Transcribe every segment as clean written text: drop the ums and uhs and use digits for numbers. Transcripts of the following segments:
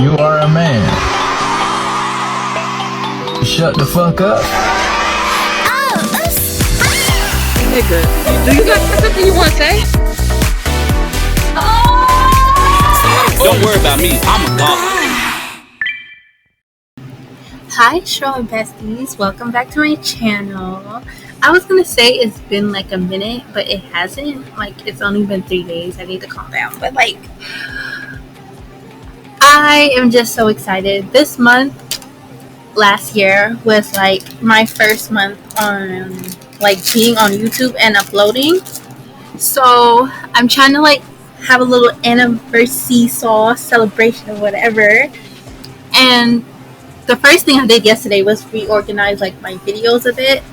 You are a man. Shut the fuck up. Nigga, do you got something you want to say? Don't worry about me. I'm a god. Hi, Straw Besties. Welcome back to my channel. I was gonna say it's been like a minute, but it hasn't. Like, it's only been 3 days. I need to calm down. But like, I am just so excited. This month, last year, was like my first month on like being on YouTube and uploading. So I'm trying to like have a little anniversary celebration or whatever. And the first thing I did yesterday was reorganize like my videos a bit.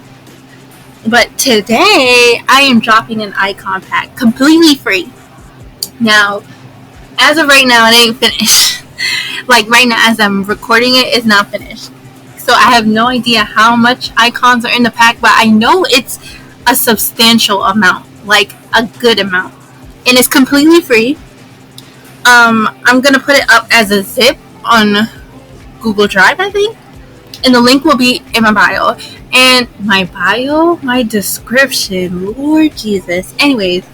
But today I am dropping an icon pack completely free. Now, as of right now, it ain't finished. Like right now, as I'm recording it, it's not finished. So I have no idea how much icons are in the pack, but I know it's a substantial amount, like a good amount, and it's completely free. I'm gonna put it up as a zip on Google Drive, I think, and the link will be in my bio. And my description, Lord Jesus. Anyways,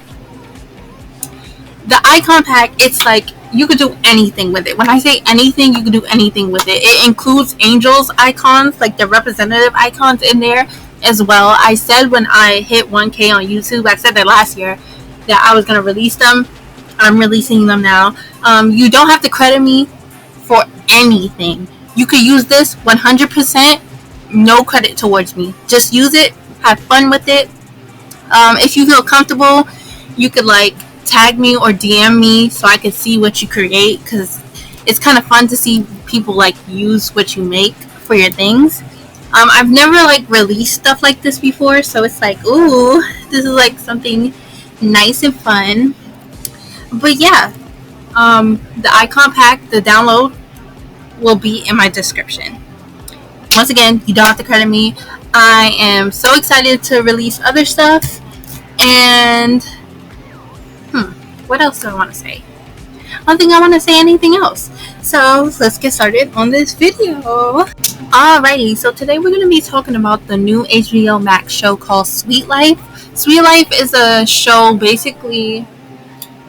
the icon pack, it's like you could do anything with it. When I say anything, you could do anything with it. It includes angels icons, like the representative icons in there as well. I said when I hit 1K on YouTube, I said that last year, that I was going to release them. I'm releasing them now. You don't have to credit me for anything. You could use this 100%, no credit towards me. Just use it, have fun with it. If you feel comfortable, you could like tag me or DM me so I could see what you create, because it's kind of fun to see people like use what you make for your things. I've never like released stuff like this before, so it's like, ooh, this is like something nice and fun. But yeah, the icon pack, the download will be in my description. Once again, you don't have to credit me. I am so excited to release other stuff. And what else do I want to say? I don't think I want to say anything else. So let's get started on this video. Alrighty, so today we're going to be talking about the new HBO Max show called Sweet Life. Sweet Life is a show basically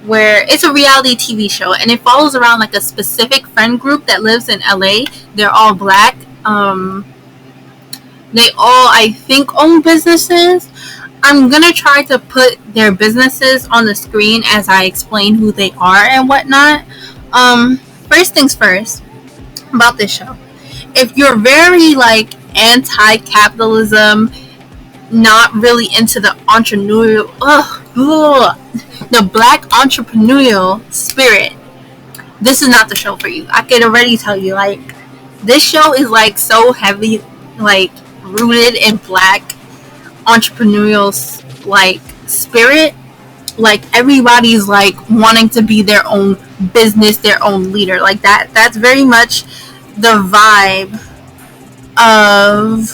where it's a reality TV show, and it follows around like a specific friend group that lives in LA. They're all black. They all, I think, own businesses. I'm gonna try to put their businesses on the screen as I explain who they are and whatnot. First things first about this show. If you're very like anti-capitalism, not really into the entrepreneurial, the black entrepreneurial spirit, this is not the show for you. I can already tell you, like, this show is like so heavy, like rooted in black entrepreneurial like spirit. Like everybody's like wanting to be their own business, their own leader, like that's very much the vibe of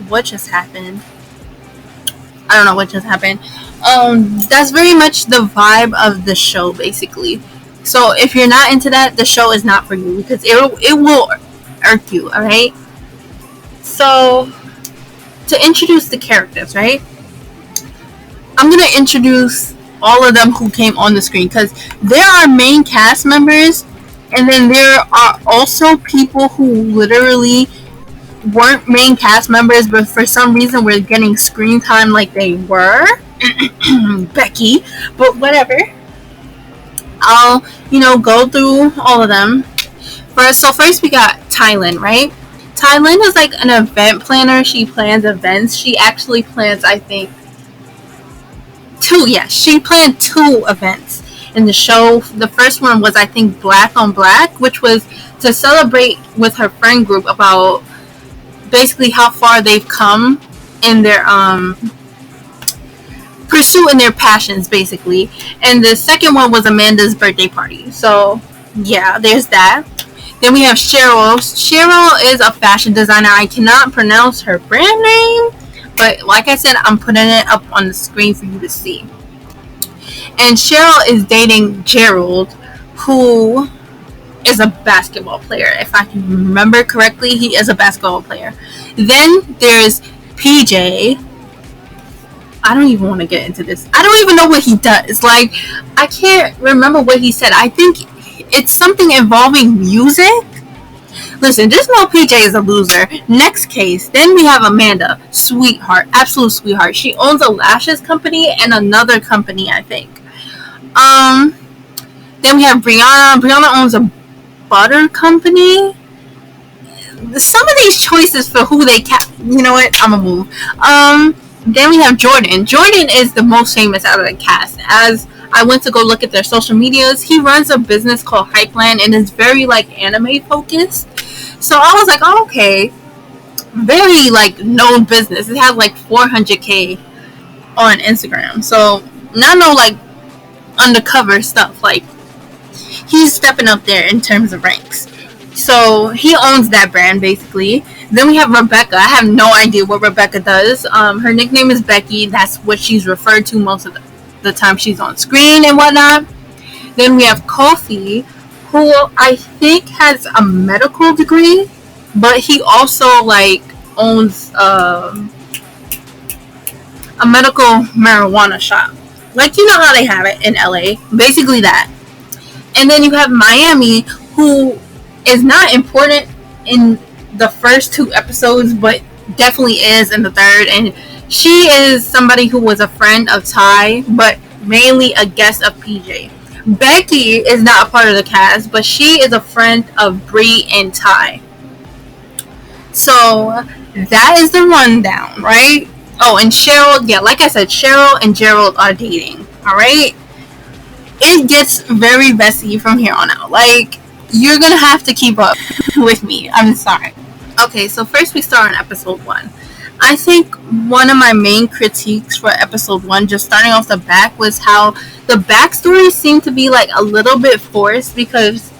what just happened. I don't know what just happened. That's very much the vibe of the show basically. So if you're not into that, the show is not for you, because it will irk you. All right, so to introduce the characters, right? I'm going to introduce all of them who came on the screen, because there are main cast members, and then there are also people who literally weren't main cast members, but for some reason were getting screen time like they were. Becky, but whatever. I'll, go through all of them. First we got Thailand, right? Thailand is like an event planner. She plans events. She actually plans, I think, she planned 2 events in the show. The first one was, I think, Black on Black, which was to celebrate with her friend group about basically how far they've come in their pursuit and their passions, basically. And the second one was Amanda's birthday party. So yeah, there's that. Then we have Cheryl. Cheryl is a fashion designer. I cannot pronounce her brand name, but like I said, I'm putting it up on the screen for you to see. And Cheryl is dating Gerald, who is a basketball player. If I can remember correctly, he is a basketball player. Then there's PJ. I don't even want to get into this. I don't even know what he does. Like, I can't remember what he said. I think it's something involving music. Listen, just know PJ is a loser. Next case. Then we have Amanda. Sweetheart. Absolute sweetheart. She owns a lashes company and another company, I think. Then we have Brianna. Brianna owns a butter company. Some of these choices for who they you know what? I'm gonna move. Then we have Jordan. Jordan is the most famous out of the cast. As I went to go look at their social medias, he runs a business called Hypeland and is very like anime focused. So I was like, oh, okay, very like known business. It has like 400K on Instagram. So not no like undercover stuff. Like, he's stepping up there in terms of ranks. So he owns that brand basically. Then we have Rebecca. I have no idea what Rebecca does. Her nickname is Becky. That's what she's referred to most of the time she's on screen and whatnot. Then we have Kofi, who I think has a medical degree, but he also like owns a medical marijuana shop. Like, you know how they have it in LA, basically that. And then you have Miami, who is not important in the first 2 episodes, but definitely is in the third. And she is somebody who was a friend of Ty, but mainly a guest of PJ. Becky is not a part of the cast, but she is a friend of Bree and Ty. So that is the rundown, right? Oh, and Cheryl, yeah, like I said, Cheryl and Gerald are dating, alright? It gets very messy from here on out. Like, you're gonna have to keep up with me. I'm sorry. Okay, so first we start on episode 1. I think one of my main critiques for episode 1, just starting off the back, was how the backstory seemed to be like a little bit forced, because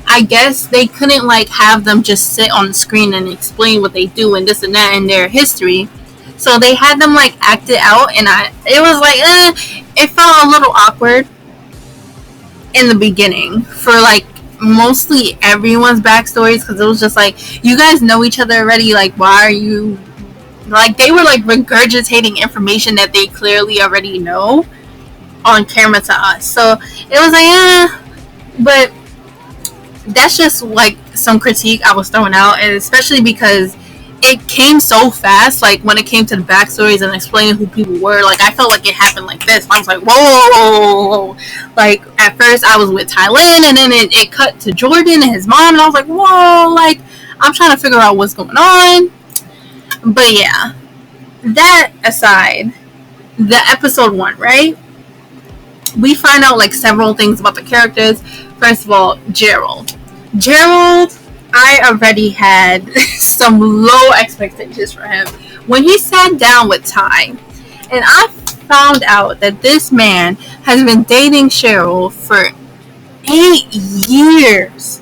I guess they couldn't like have them just sit on the screen and explain what they do and this and that in their history. So they had them like act it out, and it was like, it felt a little awkward in the beginning for like mostly everyone's backstories, because it was just like, you guys know each other already, like why are you, like they were like regurgitating information that they clearly already know on camera to us. So it was like, but that's just like some critique I was throwing out, and especially because it came so fast. Like when it came to the backstories and explaining who people were, like I felt like it happened like this. I was like, whoa. Like at first I was with Tylen, and then it cut to Jordan and his mom, and I was like, whoa. Like I'm trying to figure out what's going on. But yeah, that aside, the episode 1, right? We find out like several things about the characters. First of all, Gerald, I already had some low expectations for him when he sat down with Ty, and I found out that this man has been dating Cheryl for 8 years.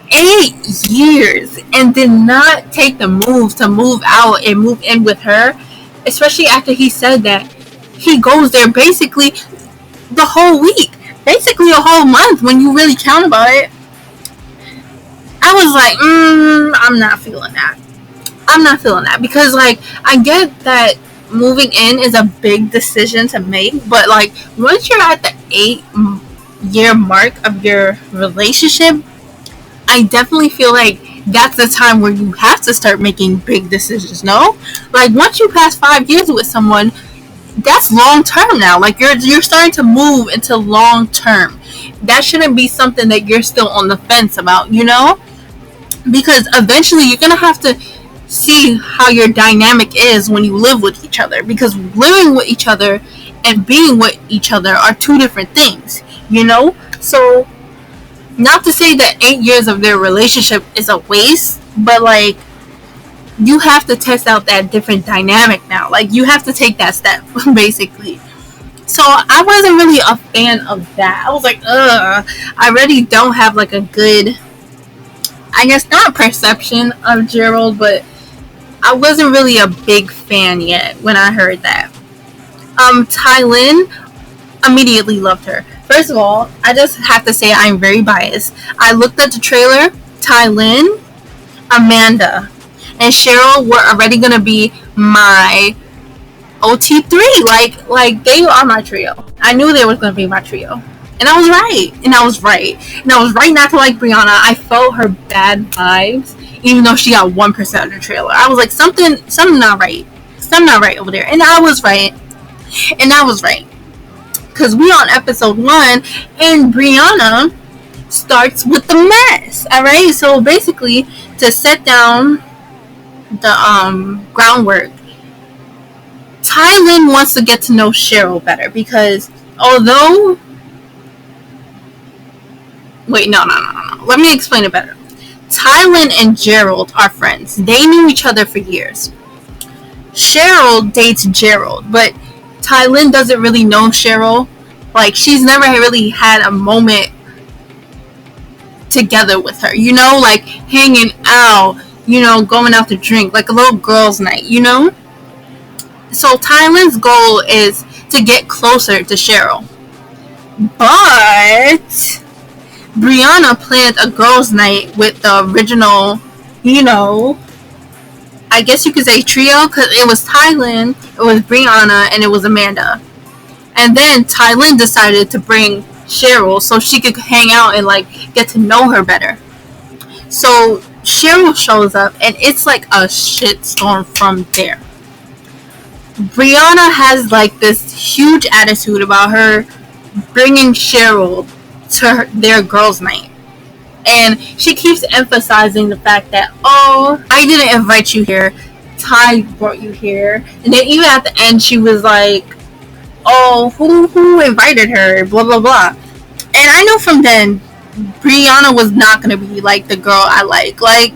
8 years, and did not take the move to move out and move in with her, especially after he said that he goes there basically the whole week, basically a whole month when you really count about it. I was like, I'm not feeling that, because like I get that moving in is a big decision to make, but like once you're at the 8-year mark of your relationship, I definitely feel like that's the time where you have to start making big decisions, no? Like once you pass 5 years with someone, that's long term now. Like you're starting to move into long term. That shouldn't be something that you're still on the fence about, you know? Because eventually you're gonna have to see how your dynamic is when you live with each other, because living with each other and being with each other are 2 different things, you know? So not to say that 8 years of their relationship is a waste, but like you have to test out that different dynamic now. Like you have to take that step basically. So I wasn't really a fan of that. I was like, I really don't have like a good, I guess not perception of Gerald, but I wasn't really a big fan yet when I heard that. Tylen, immediately loved her. First of all, I just have to say I'm very biased. I looked at the trailer. Tylin, Amanda, and Cheryl were already gonna be my OT3. Like they are my trio. I knew they were gonna be my trio. And I was right. And I was right. And I was right not to like Brianna. I felt her bad vibes, even though she got 1% of the trailer. I was like, something not right. Something not right over there. And I was right. And I was right. Because we on episode 1, and Brianna starts with the mess. Alright? So basically, to set down the groundwork, Tylin wants to get to know Cheryl better. Because although... Wait, no. Let me explain it better. Tylin and Gerald are friends. They knew each other for years. Cheryl dates Gerald, but Tylin doesn't really know Cheryl. Like, she's never really had a moment together with her, you know, like hanging out, you know, going out to drink, like a little girls' night, you know? So Tylin's goal is to get closer to Cheryl. But Brianna planned a girls' night with the original, you know, I guess you could say trio, because it was Tylin, it was Brianna, and it was Amanda. And then Tylin decided to bring Cheryl so she could hang out and like get to know her better. So Cheryl shows up, and it's like a shitstorm from there. Brianna has like this huge attitude about her bringing Cheryl to their girls' night. And she keeps emphasizing the fact that, oh, I didn't invite you here. Ty brought you here. And then even at the end, she was like, oh, who invited her? Blah, blah, blah. And I know from then, Brianna was not going to be like the girl I like. Like,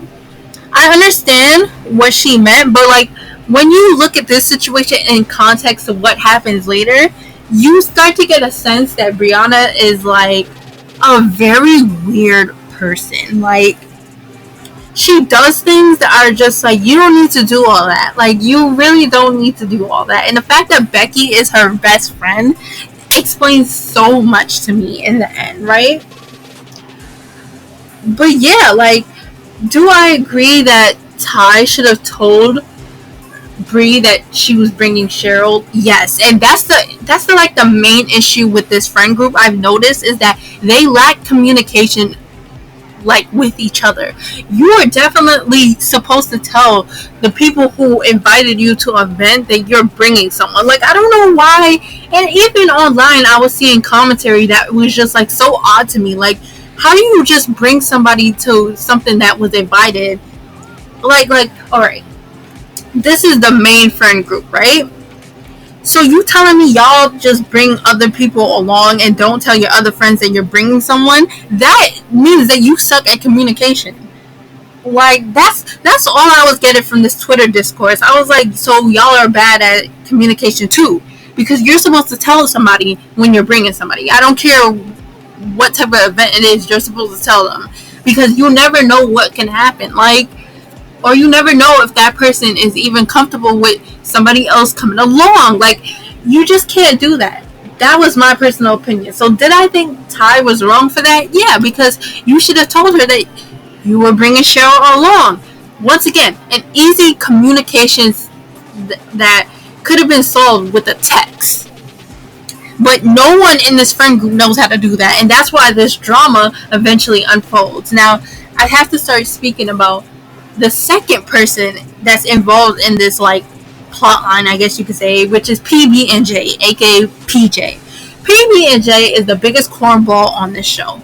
I understand what she meant, but like, when you look at this situation in context of what happens later, you start to get a sense that Brianna is like a very weird person. Like, she does things that are just like, you don't need to do all that. Like, you really don't need to do all that. And the fact that Becky is her best friend explains so much to me in the end, right? But yeah, like, do I agree that Ty should have told Bree that she was bringing Cheryl? Yes. And that's the like the main issue with this friend group I've noticed, is that they lack communication, like, with each other. You are definitely supposed to tell the people who invited you to an event that you're bringing someone. Like, I don't know why. And even online, I was seeing commentary that was just like so odd to me. Like, how do you just bring somebody to something that was invited? Like, all right, this is the main friend group, right? So you telling me y'all just bring other people along and don't tell your other friends that you're bringing someone? That means that you suck at communication. Like, that's all I was getting from this Twitter discourse. I was like, so y'all are bad at communication too, because you're supposed to tell somebody when you're bringing somebody. I don't care what type of event it is, you're supposed to tell them, because you never know what can happen. Like, or you never know if that person is even comfortable with somebody else coming along. Like, you just can't do that. That was my personal opinion. So did I think Ty was wrong for that? Yeah, because you should have told her that you were bringing Cheryl along. Once again, an easy communication that could have been solved with a text. But no one in this friend group knows how to do that. And that's why this drama eventually unfolds. Now, I have to start speaking about the second person that's involved in this, like, plot line, I guess you could say, which is PB&J, aka PJ. PB&J is the biggest cornball on this show,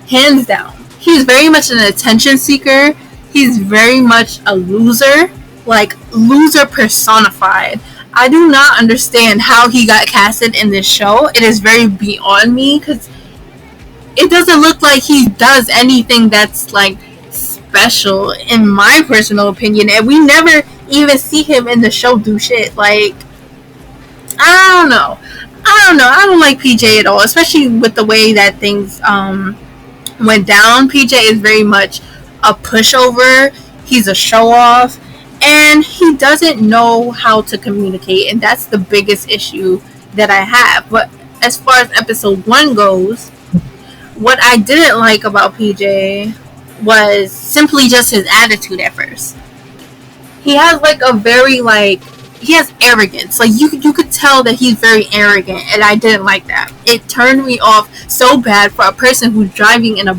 hands down. He's very much an attention seeker. He's very much a loser, like, loser personified. I do not understand how he got casted in this show. It is very beyond me, because it doesn't look like he does anything that's, like, special, in my personal opinion. And we never even see him in the show do shit. Like, I don't know. I don't like PJ at all, especially with the way that things went down. PJ is very much a pushover. He's a show off, and he doesn't know how to communicate, and that's the biggest issue that I have. But as far as episode 1 goes, what I didn't like about PJ was simply just his attitude at first. He has like a very like he has arrogance. Like you could tell that he's very arrogant, and I didn't like that. It turned me off so bad for a person who's driving in a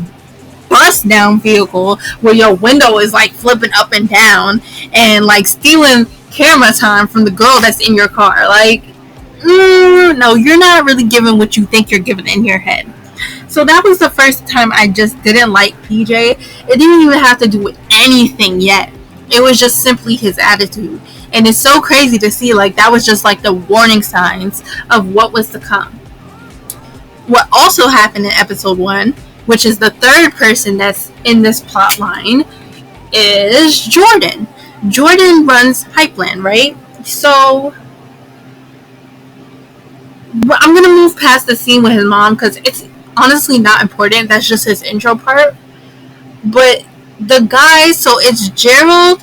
bust down vehicle where your window is like flipping up and down and like stealing camera time from the girl that's in your car. Like, no, you're not really giving what you think you're giving in your head. So that was the first time I just didn't like PJ. It didn't even have to do with anything yet. It was just simply his attitude. And it's so crazy to see, like, that was just like the warning signs of what was to come. What also happened in episode 1, which is the third person that's in this plot line, is Jordan. Jordan runs Hypeland, right? So I'm going to move past the scene with his mom because it's honestly not important. That's just his intro part. But the guys, so it's Gerald,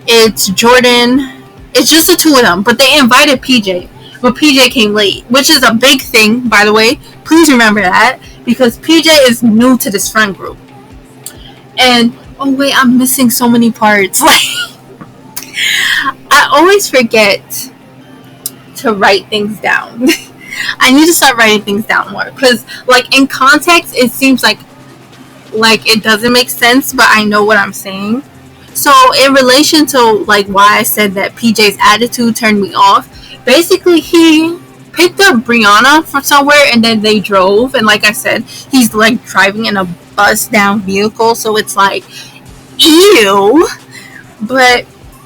it's Jordan, it's just the two of them. But they invited PJ. But PJ came late, which is a big thing, by the way. Please remember that. Because PJ is new to this friend group. And, oh wait, I'm missing so many parts. Like, I always forget to write things down. I need to start writing things down more. Because, like, in context, it seems like it doesn't make sense, but I know what I'm saying. So, in relation to, like, why I said that PJ's attitude turned me off, basically, he picked up Brianna from somewhere and then they drove. And like I said, he's, like, driving in a bust-down vehicle, so it's like, ew. But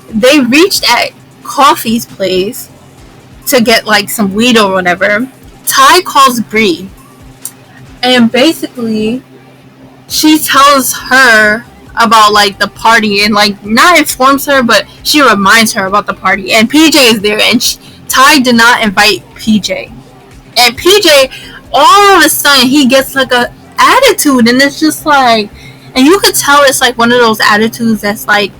they reached at Coffee's place to get, like, some weed or whatever. Ty calls Bree. And basically, she tells her about, like, the party and, like, not informs her, but she reminds her about the party. And PJ is there, and Ty did not invite PJ. And PJ, all of a sudden, he gets, like, a attitude, and it's just, like, and you could tell it's, like, one of those attitudes that's, like,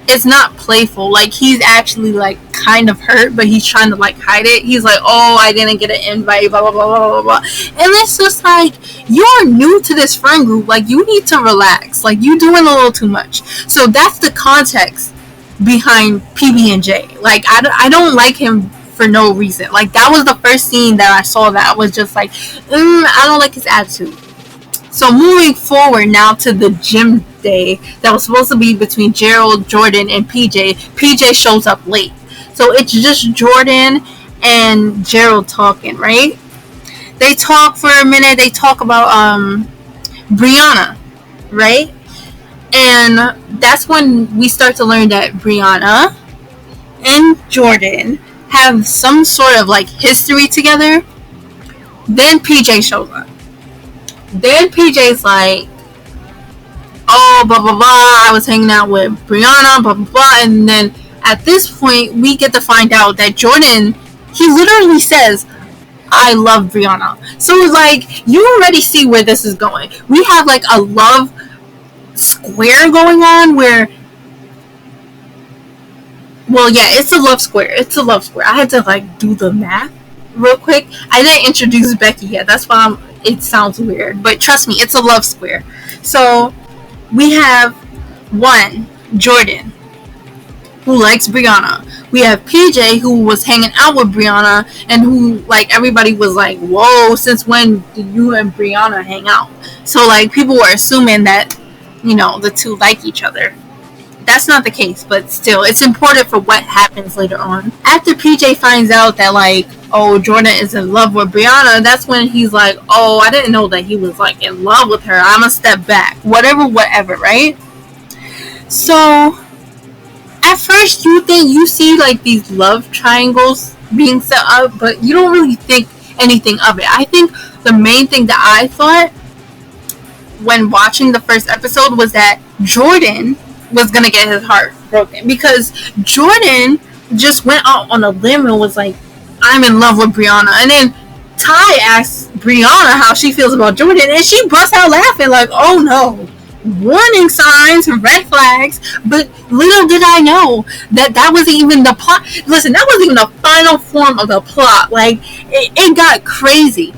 it's not playful. Like, he's actually, like, kind of hurt, but he's trying to, like, hide it. He's like, oh, I didn't get an invite, blah, blah, blah, blah, blah, blah. And it's just, like, you're new to this friend group. Like, you need to relax. Like, you're doing a little too much. So that's the context behind PB&J. Like, I don't like him for no reason. Like, that was the first scene that I saw that I was just like, I don't like his attitude. So moving forward now to the gym day that was supposed to be between Gerald, Jordan, and PJ. PJ shows up late. So it's just Jordan and Gerald talking, right? They talk for a minute. They talk about Brianna, right? And that's when we start to learn that Brianna and Jordan have some sort of, like, history together. Then PJ shows up. Then PJ's like, oh, blah, blah, blah, I was hanging out with Brianna, blah, blah, blah. And then at this point, we get to find out that Jordan, he literally says, I love Brianna. So, like, you already see where this is going. We have, like, a love square going on where, well, yeah, it's a love square. It's a love square. I had to, like, do the math real quick. I didn't introduce Becky yet. That's why it sounds weird. But trust me, it's a love square. So, we have one, Jordan, who likes Brianna. We have PJ, who was hanging out with Brianna, and who, like, everybody was like, whoa, since when did you and Brianna hang out? So, like, people were assuming that, you know, the two like each other. That's not the case, but still, it's important for what happens later on. After PJ finds out that, like, oh, Jordan is in love with Brianna, that's when he's like, oh, I didn't know that he was, like, in love with her. I'm gonna step back. Whatever, right? So, at first, you see, like, these love triangles being set up, but you don't really think anything of it. I think the main thing that I thought when watching the first episode was that Jordan was gonna get his heart broken, because Jordan just went out on a limb and was like, I'm in love with Brianna. And then Ty asks Brianna how she feels about Jordan, and she busts out laughing like, oh no, warning signs, red flags, but little did I know that that wasn't even the plot. Listen, that wasn't even the final form of the plot. Like, it got crazy.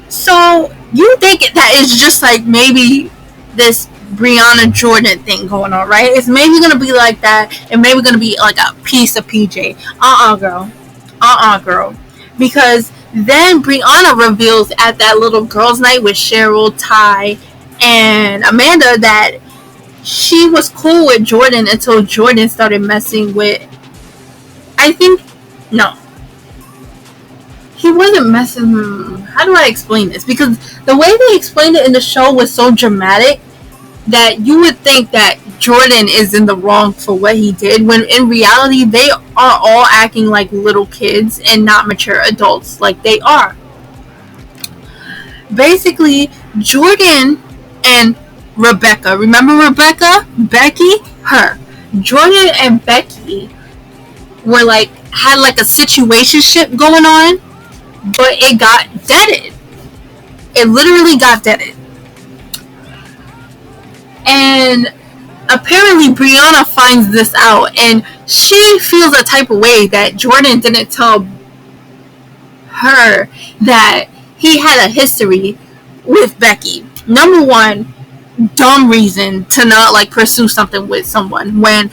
So, you think that it's just like maybe this Brianna Jordan thing going on, right? It's maybe gonna be like that, and maybe gonna be like a piece of PJ. Girl. Because then Brianna reveals at that little girls' night with Cheryl, Ty, and Amanda that she was cool with Jordan until Jordan started messing with. No, he wasn't messing. How do I explain this? Because the way they explained it in the show was so dramatic that you would think that Jordan is in the wrong for what he did, when in reality they are all acting like little kids and not mature adults like they are. Basically, Jordan and Rebecca, remember Rebecca? Becky? Her. Jordan and Becky were like, had like a situationship going on, but it got deaded. It literally got deaded. And apparently Brianna finds this out, and she feels a type of way that Jordan didn't tell her that he had a history with Becky. Number one, dumb reason to not like pursue something with someone, when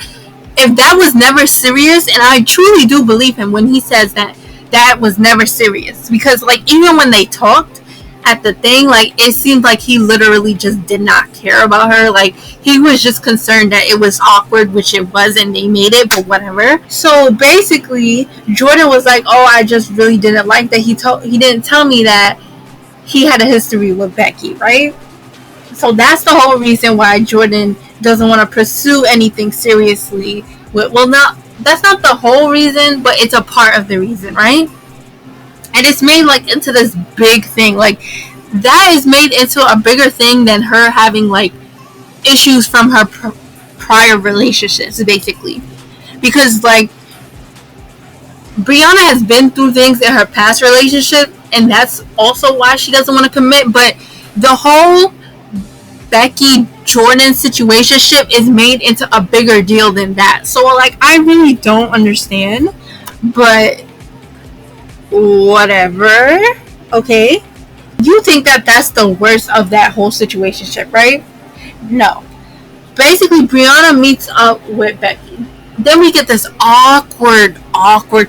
if that was never serious, and I truly do believe him when he says that that was never serious, because like even when they talked at the thing, like it seemed like he literally just did not care about her. Like he was just concerned that it was awkward, which it was, and they made it, but whatever. So basically Jordan was like, oh, I just really didn't like that he didn't tell me that he had a history with Becky, right? So that's the whole reason why Jordan doesn't want to pursue anything seriously with, that's not the whole reason, but it's a part of the reason, right? And it's made like into this big thing. Like that is made into a bigger thing than her having like issues from her prior relationships, basically. Because like Brianna has been through things in her past relationship, and that's also why she doesn't want to commit. But the whole Becky Jordan situationship is made into a bigger deal than that. So like I really don't understand, but whatever. Okay, you think that that's the worst of that whole situationship, right? No. Basically Brianna meets up with Becky, then we get this awkward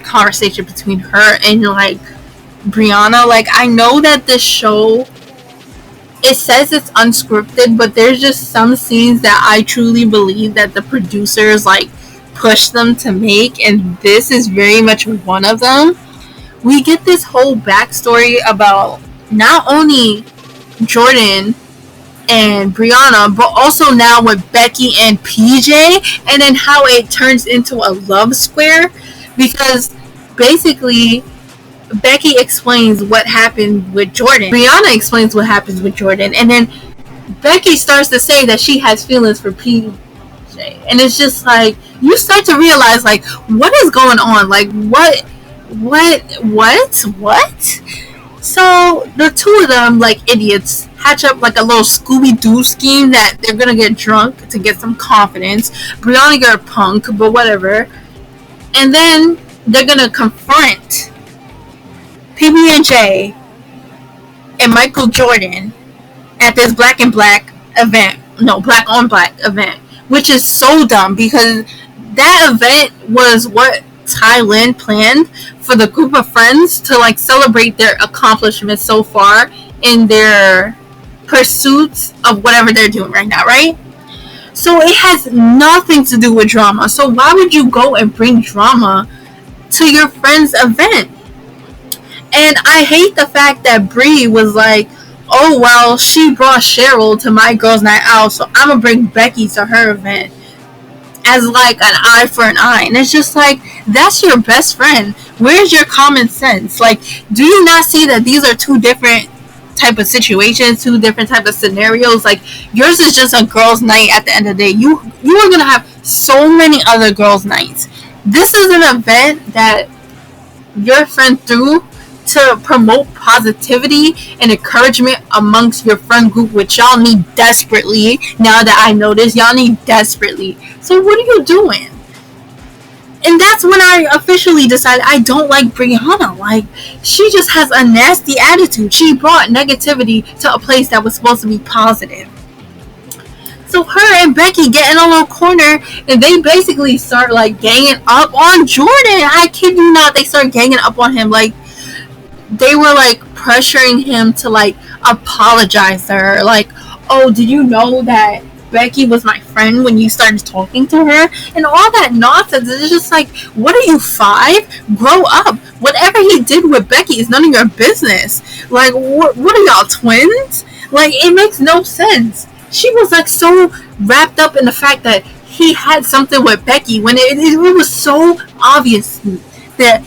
conversation between her and like Brianna. Like I know that this show, it says it's unscripted, but there's just some scenes that I truly believe that the producers like push them to make, and this is very much one of them. We get this whole backstory about not only Jordan and Brianna, but also now with Becky and PJ, and then how it turns into a love square, because basically Becky explains what happened with Jordan. Brianna explains what happens with Jordan. And then Becky starts to say that she has feelings for PJ. And it's just like, you start to realize, like, what is going on? Like, what? So, the two of them, like idiots, hatch up like a little Scooby-Doo scheme that they're gonna get drunk to get some confidence. Brianna get a punk, but whatever. And then they're gonna confront PB&J and Michael Jordan at this black on black event, which is so dumb, because that event was what Thailand planned for the group of friends to like celebrate their accomplishments so far in their pursuits of whatever they're doing right now, right? So it has nothing to do with drama. So why would you go and bring drama to your friend's event? And I hate the fact that Brie was like, oh, well, she brought Cheryl to my girls' night out, so I'm going to bring Becky to her event as like an eye for an eye. And it's just like, that's your best friend. Where's your common sense? Like, do you not see that these are two different type of situations, two different type of scenarios? Like, yours is just a girls' night at the end of the day. You are going to have so many other girls' nights. This is an event that your friend threw to promote positivity and encouragement amongst your friend group, which y'all need desperately. Now that I know this, y'all need desperately. So what are you doing? And that's when I officially decided I don't like Brianna. Like, she just has a nasty attitude. She brought negativity to a place that was supposed to be positive. So her and Becky get in a little corner, and they basically start, like, ganging up on Jordan. I kid you not, they start ganging up on him. Like, they were, like, pressuring him to, like, apologize to her. Like, oh, did you know that Becky was my friend when you started talking to her? And all that nonsense. It's just like, what are you, 5? Grow up. Whatever he did with Becky is none of your business. Like, what are y'all, twins? Like, it makes no sense. She was, like, so wrapped up in the fact that he had something with Becky when it was so obvious that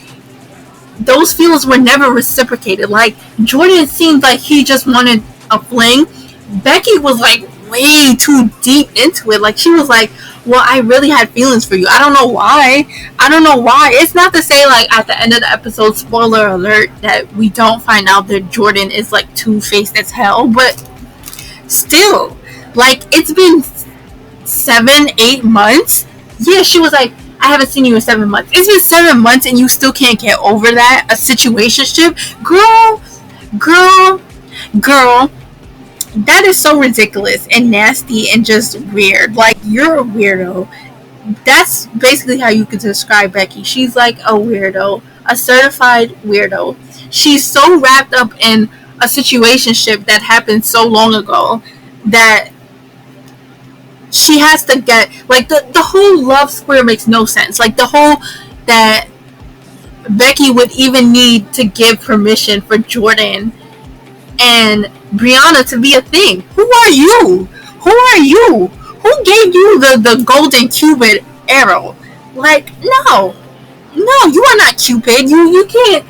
those feelings were never reciprocated. Like, Jordan seemed like he just wanted a fling. Becky was, like, way too deep into it. Like, she was like, well, I really had feelings for you. I don't know why. It's not to say, like, at the end of the episode, spoiler alert, that we don't find out that Jordan is, like, two-faced as hell, but still, like, it's been 7-8 months. Yeah, she was like, I haven't seen you in 7 months. It's been 7 months and you still can't get over that? A situationship? Girl, that is so ridiculous and nasty and just weird. Like, you're a weirdo. That's basically how you could describe Becky. She's like a weirdo, a certified weirdo. She's so wrapped up in a situationship that happened so long ago that she has to get, like, the whole love square makes no sense. Like, the whole that Becky would even need to give permission for Jordan and Brianna to be a thing. Who are you? Who gave you the golden Cupid arrow? Like, no, you are not Cupid. You can't.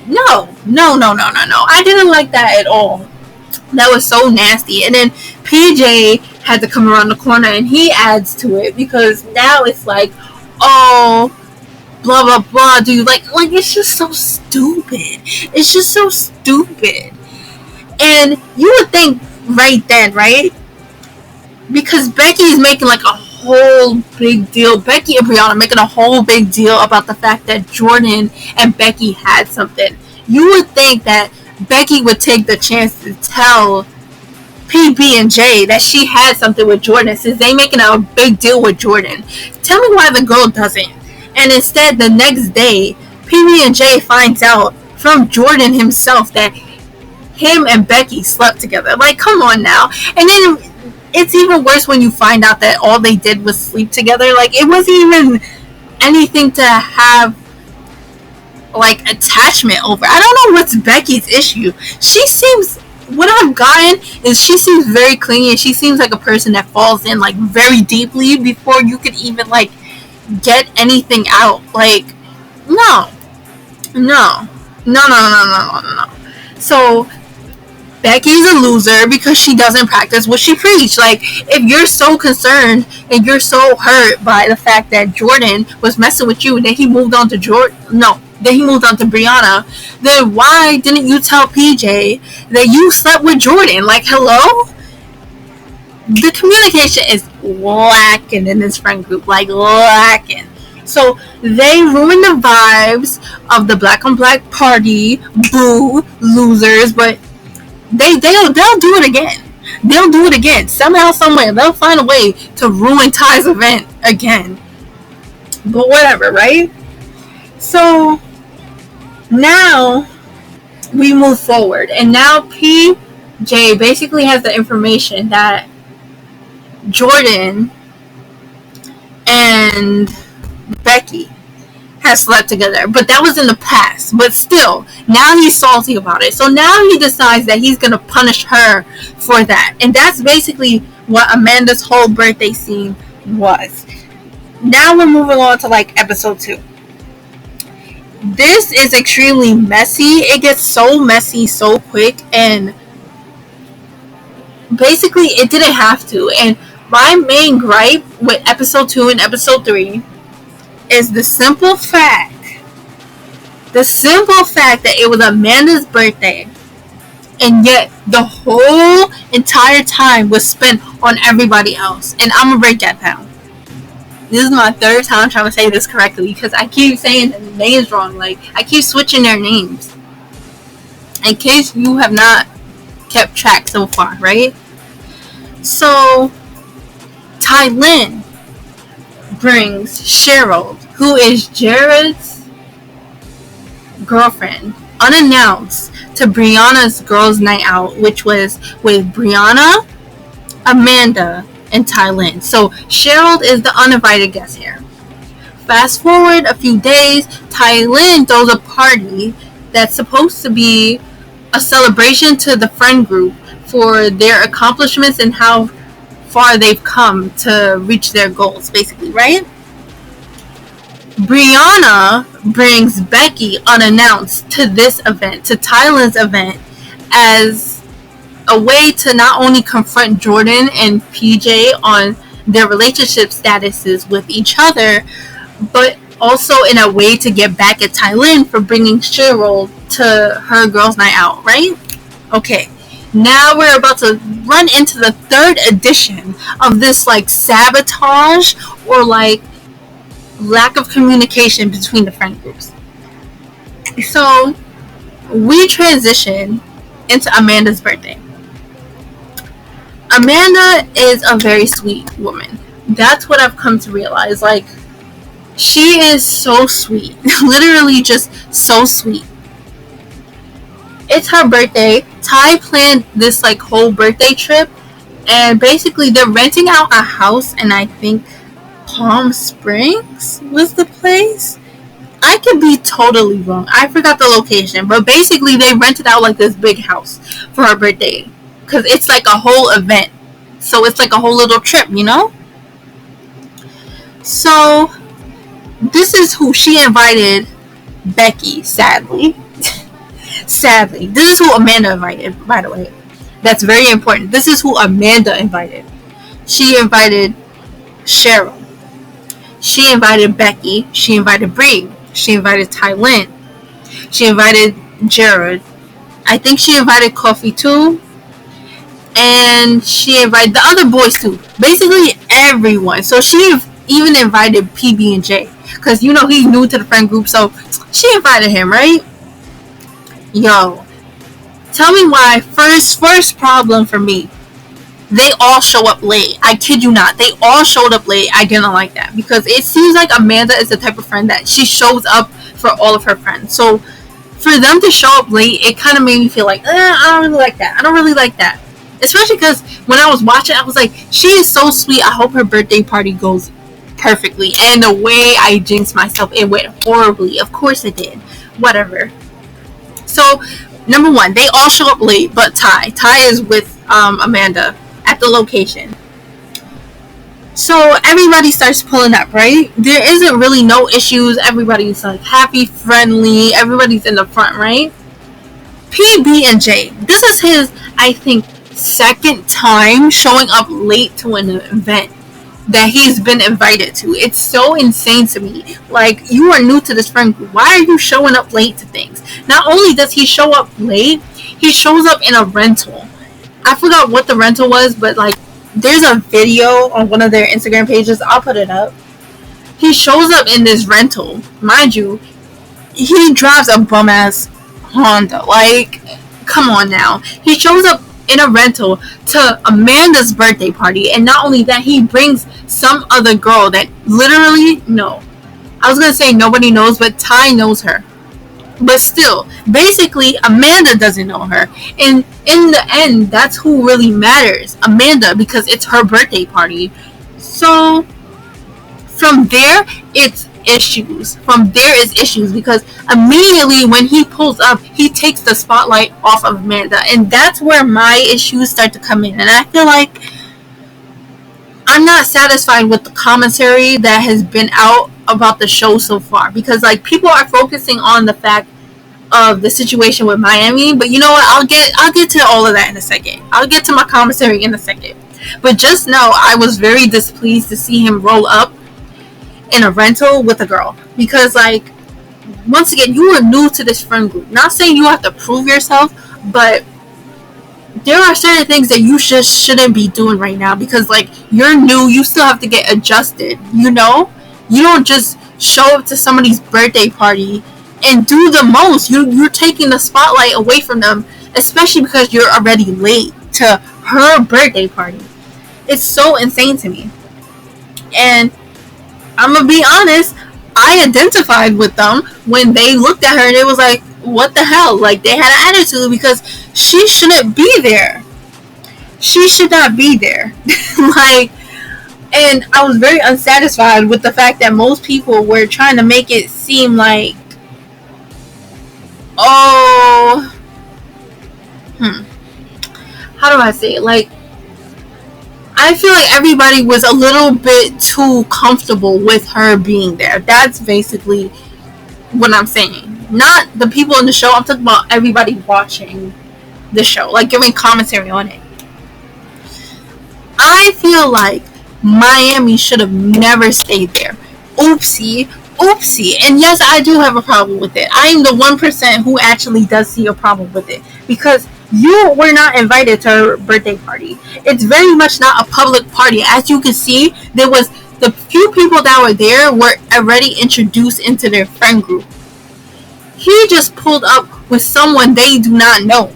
No. I didn't like that at all. That was so nasty. And then PJ had to come around the corner and he adds to it because now it's like, oh, blah blah blah, dude. Like it's just so stupid. And you would think right then, right? Because Becky is making like a whole big deal. Becky and Brianna making a whole big deal about the fact that Jordan and Becky had something. You would think that Becky would take the chance to tell PB and J that she had something with Jordan since they making a big deal with Jordan. Tell me why the girl doesn't. And instead, the next day, PB and J finds out from Jordan himself that him and Becky slept together. Like, come on now. And then it's even worse when you find out that all they did was sleep together. Like, it wasn't even anything to have, like, attachment over. I don't know what's Becky's issue. She seems, what I've gotten is she seems very clingy and she seems like a person that falls in, like, very deeply before you could even, like, get anything out. Like, no. So Becky's a loser because she doesn't practice what she preached. Like, if you're so concerned and you're so hurt by the fact that Jordan was messing with you and then he moved on to Brianna, then why didn't you tell PJ that you slept with Jordan? Like, hello? The communication is lacking in this friend group. Like, lacking. So they ruin the vibes of the black on black party. Boo, losers. But they'll do it again. They'll do it again. Somehow, somewhere, they'll find a way to ruin Ty's event again. But whatever, right? So now we move forward, and now PJ basically has the information that Jordan and Becky has slept together, but that was in the past. But still, now he's salty about it. So now he decides that he's gonna punish her for that, and that's basically what Amanda's whole birthday scene was. Now we're moving on to, like, episode 2. This is extremely messy. It gets so messy so quick, and basically it didn't have to. And my main gripe with episode 2 and episode 3 is the simple fact The simple fact that it was Amanda's birthday, and yet the whole entire time was spent on everybody else. And I'm gonna break that down. This is my third time trying to say this correctly because I keep saying the names wrong. Like, I keep switching their names. In case you have not kept track so far, right? So, Tylin brings Cheryl, who is Jared's girlfriend, unannounced to Brianna's girls' night out, which was with Brianna, Amanda, and Tylin. So Cheryl is the uninvited guest here. Fast forward a few days, Tylin throws a party that's supposed to be a celebration to the friend group for their accomplishments and how far they've come to reach their goals, basically, right? Brianna brings Becky unannounced to this event, to Tylin's event, as a way to not only confront Jordan and PJ on their relationship statuses with each other, but also in a way to get back at Tylin for bringing Cheryl to her girls' night out, right? Okay, now we're about to run into the third edition of this, like, sabotage or, like, lack of communication between the friend groups. So, we transition into Amanda's birthday. Amanda is a very sweet woman. That's what I've come to realize. Like, she is so sweet. Literally just so sweet. It's her birthday. Ty planned this, like, whole birthday trip. And basically, they're renting out a house, and I think Palm Springs was the place. I could be totally wrong. I forgot the location. But basically, they rented out, like, this big house for her birthday. Because it's like a whole event. So it's like a whole little trip, you know? So, this is who she invited. Becky, sadly. Sadly. This is who Amanda invited, by the way. That's very important. This is who Amanda invited. She invited Cheryl. She invited Becky. She invited Bree. She invited Tylin. She invited Jared. I think she invited Coffee too. And she invited the other boys too. Basically everyone. So she even invited PB and J. Because, you know, he's new to the friend group. So she invited him, right? Yo. Tell me why. First problem for me. They all show up late. I kid you not. They all showed up late. I didn't like that. Because it seems like Amanda is the type of friend that she shows up for all of her friends. So for them to show up late, it kind of made me feel like, I don't really like that. I don't really like that. Especially because when I was watching, I was like, she is so sweet. I hope her birthday party goes perfectly. And the way I jinxed myself, it went horribly. Of course it did. Whatever. So, number one, they all show up late, but Ty. Ty is with Amanda at the location. So everybody starts pulling up, right? There isn't really no issues. Everybody's like happy, friendly. Everybody's in the front, right? PB and J. This is his, I think, second time showing up late to an event that he's been invited to. It's so insane to me. Like, you are new to this friend group. Why are you showing up late to things? Not only does he show up late, he shows up in a rental. I forgot what the rental was, but, like, there's a video on one of their Instagram pages. I'll put it up. He shows up in this rental. Mind you, he drives a bum-ass Honda. Like, come on now. He shows up in a rental to Amanda's birthday party, and not only that, he brings some other girl that literally, no, I was gonna say nobody knows, but Ty knows her. But still, basically, Amanda doesn't know her. And in the end, that's who really matters, Amanda, because it's her birthday party. So, from there, it's issues. From there is issues, because immediately when he pulls up, he takes the spotlight off of Amanda. And that's where my issues start to come in. And I feel like I'm not satisfied with the commentary that has been out about the show so far, because, like, people are focusing on the fact of the situation with Miami, but you know what, I'll get to all of that in a second. I'll get to my commentary in a second. But just now, I was very displeased to see him roll up in a rental with a girl, because, like, once again, you are new to this friend group. Not saying you have to prove yourself, but there are certain things that you shouldn't be doing right now because, like, you're new. You still have to get adjusted. You don't just show up to somebody's birthday party and do the most. You're taking the spotlight away from them, especially because you're already late to her birthday party. It's so insane to me. And I'm gonna be honest, I identified with them when they looked at her and it was like, what the hell? Like, they had an attitude because she shouldn't be there. She should not be there. Like, and I was very unsatisfied with the fact that most people were trying to make it seem like, oh, how do I say it? Like, I feel like everybody was a little bit too comfortable with her being there. That's basically what I'm saying. Not the people in the show. I'm talking about everybody watching the show, like giving commentary on it. I feel like Miami should have never stayed there. Oopsie. And yes, I do have a problem with it. I am the 1% who actually does see a problem with it because you were not invited to her birthday party. It's very much not a public party. As you can see, there was the few people that were there were already introduced into their friend group. He just pulled up with someone they do not know.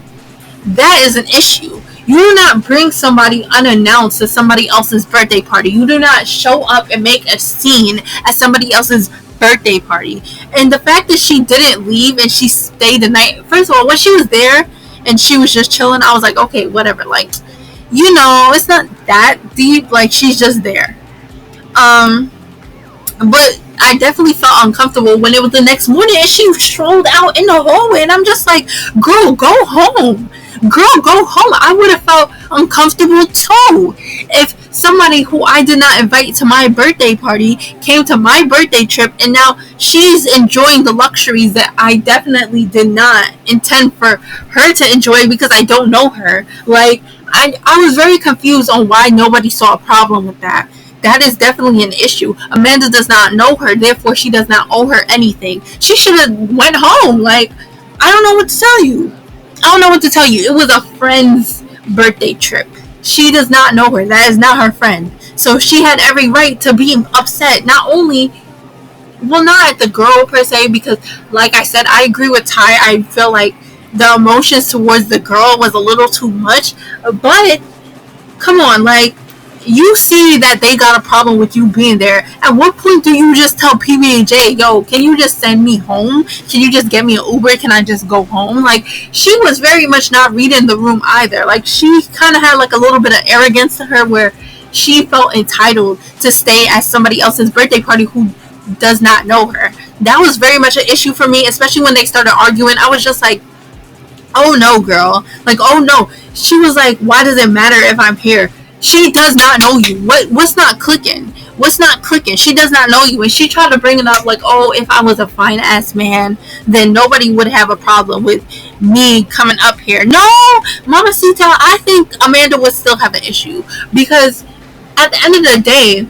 That is an issue. You do not bring somebody unannounced to somebody else's birthday party. You do not show up and make a scene at somebody else's birthday party. And the fact that she didn't leave and she stayed the night. First of all, when she was there and she was just chilling, I was like, okay, whatever. Like, it's not that deep. Like, she's just there. But I definitely felt uncomfortable when it was the next morning and she strolled out in the hallway and I'm just like, girl, go home. I would have felt uncomfortable too if somebody who I did not invite to my birthday party came to my birthday trip and now she's enjoying the luxuries that I definitely did not intend for her to enjoy because I don't know her. Like, I was very confused on why nobody saw a problem with that. That is definitely an issue. Amanda does not know her, therefore she does not owe her anything. She should have went home. Like, I don't know what to tell you. It was a friend's birthday trip. She does not know her. That is not her friend. So she had every right to be upset. Not at the girl per se, because like I said, I agree with Ty. I feel like the emotions towards the girl was a little too much. But come on, like, you see that they got a problem with you being there. At what point do you just tell PB&J, yo, can you just send me home? Can you just get me an Uber? Can I just go home? Like, she was very much not reading the room either. Like, she kind of had like a little bit of arrogance to her where she felt entitled to stay at somebody else's birthday party who does not know her. That was very much an issue for me, especially when they started arguing. I was just like, oh no, girl. Like, oh no. She was like, why does it matter if I'm here? She does not know you. What's not clicking? She does not know you. And she tried to bring it up like, oh, if I was a fine ass man, then nobody would have a problem with me coming up here. No, Mamacita, I think Amanda would still have an issue. Because at the end of the day,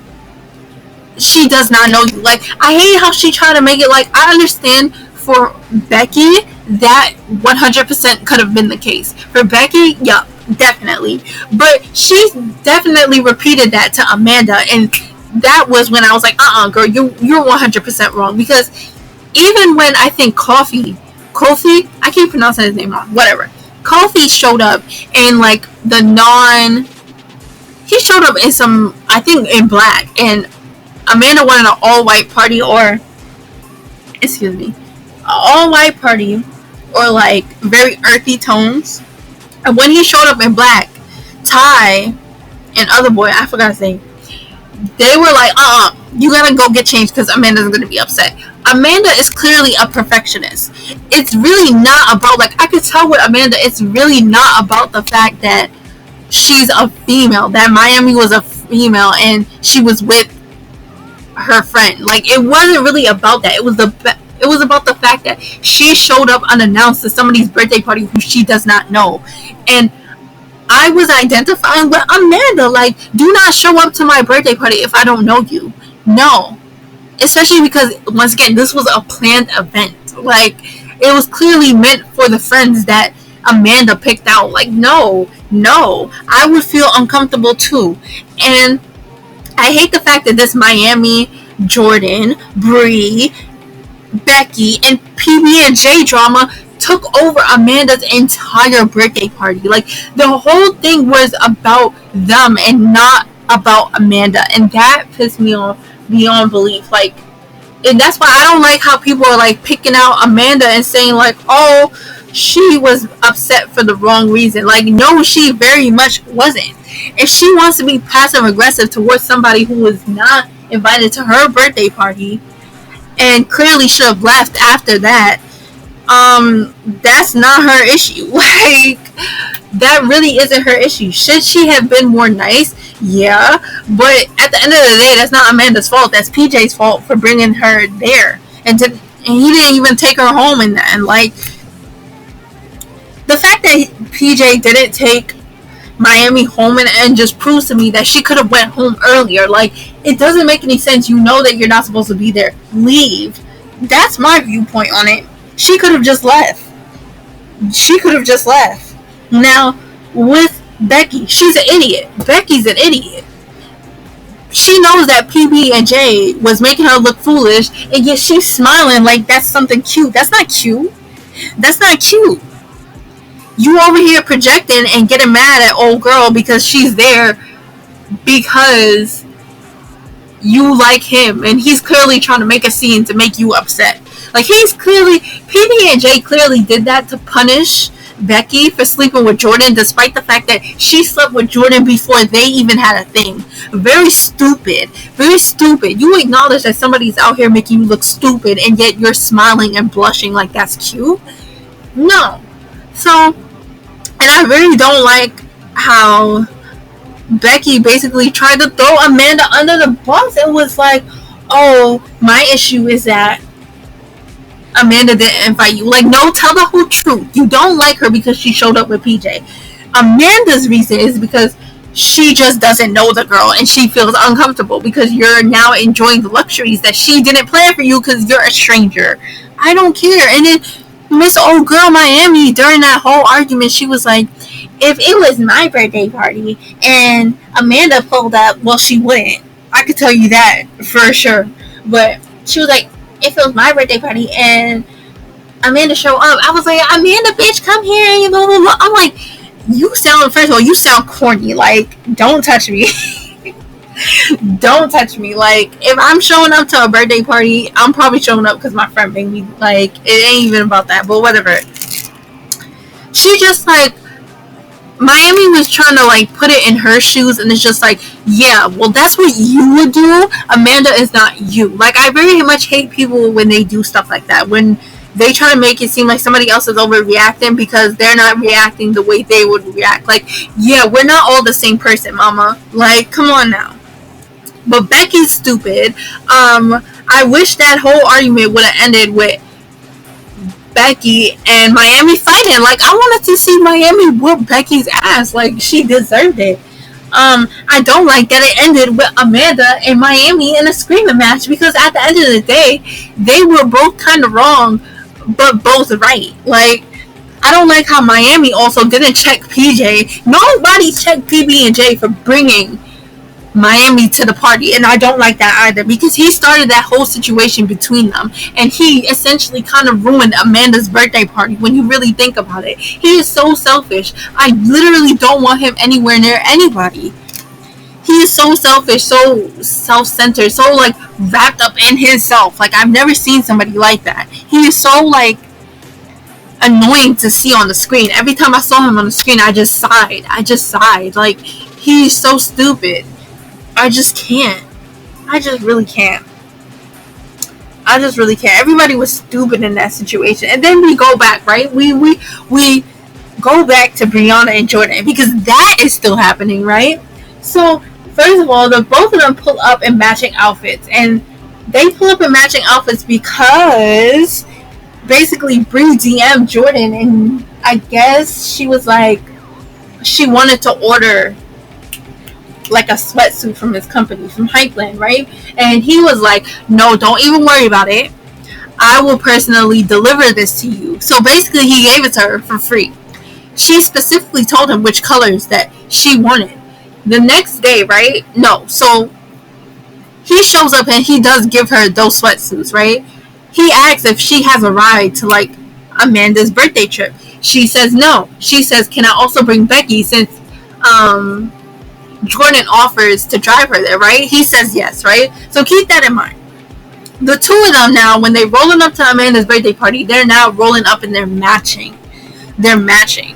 she does not know you. Like, I hate how she tried to make it like, I understand for Becky, that 100% could have been the case. For Becky, yeah, definitely. But she definitely repeated that to Amanda, and that was when I was like, girl, you're 100% wrong. Because even when I think Kofi, I keep pronouncing his name wrong, whatever. Kofi showed up in like he showed up in some, I think in black, and Amanda wanted an all-white party, or all-white party, or like very earthy tones. And when he showed up in black, Ty and other boy, I forgot his name, they were like, you gotta go get changed because Amanda's gonna be upset. Amanda is clearly a perfectionist. It's really not about, like, I could tell with Amanda, it's really not about the fact that she's a female, that Miami was a female and she was with her friend. Like, it wasn't really about that. It was about the fact that she showed up unannounced to somebody's birthday party who she does not know. And I was identifying with Amanda, like, do not show up to my birthday party if I don't know you. No. especially because once again, this was a planned event. Like, it was clearly meant for the friends that Amanda picked out. Like, no, I would feel uncomfortable too. And I hate the fact that this Miami, Jordan, Bree, Becky, and PB&J drama took over Amanda's entire birthday party. Like, the whole thing was about them and not about Amanda, and that pissed me off beyond belief. Like, and that's why I don't like how people are like picking out Amanda and saying like, oh, she was upset for the wrong reason. Like, no, she very much wasn't. If she wants to be passive aggressive towards somebody who was not invited to her birthday party and clearly should have left after that, that's not her issue. Like, that really isn't her issue. Should she have been more nice? Yeah, but at the end of the day, that's not Amanda's fault. That's PJ's fault for bringing her there, and he didn't even take her home in that. And like, the fact that PJ didn't take Miami home and just proves to me that she could have went home earlier. Like, it doesn't make any sense. You know that you're not supposed to be there. Leave. That's my viewpoint on it. She could have just left. Now, with Becky, she's an idiot. Becky's an idiot. She knows that PB&J was making her look foolish, and yet she's smiling like that's something cute. That's not cute. You over here projecting and getting mad at old girl because she's there because you like him, and he's clearly trying to make a scene to make you upset. Like, PB&J clearly did that to punish Becky for sleeping with Jordan, despite the fact that she slept with Jordan before they even had a thing. Very stupid. You acknowledge that somebody's out here making you look stupid, and yet you're smiling and blushing like that's cute? No. So, and I really don't like how Becky basically tried to throw Amanda under the bus and was like, oh, my issue is that Amanda didn't invite you. Like, no, tell the whole truth. You don't like her because she showed up with PJ. Amanda's reason is because she just doesn't know the girl and she feels uncomfortable because you're now enjoying the luxuries that she didn't plan for you because you're a stranger. I don't care. And then Miss Old Girl Miami, during that whole argument, she was like, if it was my birthday party and Amanda pulled up, well, she wouldn't. I could tell you that for sure. But she was like, if it was my birthday party and Amanda showed up, I was like, Amanda, bitch, come here. And blah, blah, blah. I'm like, first of all, you sound corny. Like, don't touch me. Don't touch me. Like, if I'm showing up to a birthday party, I'm probably showing up because my friend made me. Like, it ain't even about that, but whatever. She just, like, Miami was trying to, like, put it in her shoes, and it's just like, yeah, well, that's what you would do. Amanda is not you. Like, I very much hate people when they do stuff like that, when they try to make it seem like somebody else is overreacting because they're not reacting the way they would react. Like, yeah, we're not all the same person, mama. Like, come on now. But Becky's stupid. I wish that whole argument would have ended with Becky and Miami fighting. Like, I wanted to see Miami whoop Becky's ass. Like, she deserved it. I don't like that it ended with Amanda and Miami in a screaming match because at the end of the day, they were both kind of wrong, but both right. Like, I don't like how Miami also didn't check PJ. Nobody checked PB&J for bringing Miami to the party, and I don't like that either because he started that whole situation between them, and he essentially kind of ruined Amanda's birthday party when you really think about it. He is so selfish. I literally don't want him anywhere near anybody. He is so selfish, so self-centered, so like wrapped up in himself. Like, I've never seen somebody like that. He is so like annoying to see on the screen. Every time I saw him on the screen, I just sighed. Like, he's so stupid. I just can't. I just really can't. Everybody was stupid in that situation. And then we go back, right? We go back to Brianna and Jordan because that is still happening, right? So, first of all, both of them pull up in matching outfits. And they pull up in matching outfits because basically Bree DM'd Jordan, and I guess she was like, she wanted to order like a sweatsuit from his company, from Hypeland, right? And he was like, no, don't even worry about it. I will personally deliver this to you. So basically, he gave it to her for free. She specifically told him which colors that she wanted. The next day, right? No. So he shows up and he does give her those sweatsuits, right? He asks if she has a ride to like Amanda's birthday trip. She says no. She says, can I also bring Becky since Jordan offers to drive her there, right? He says yes, right? So keep that in mind. The two of them now, when they're rolling up to Amanda's birthday party, they're now rolling up and they're matching. They're matching.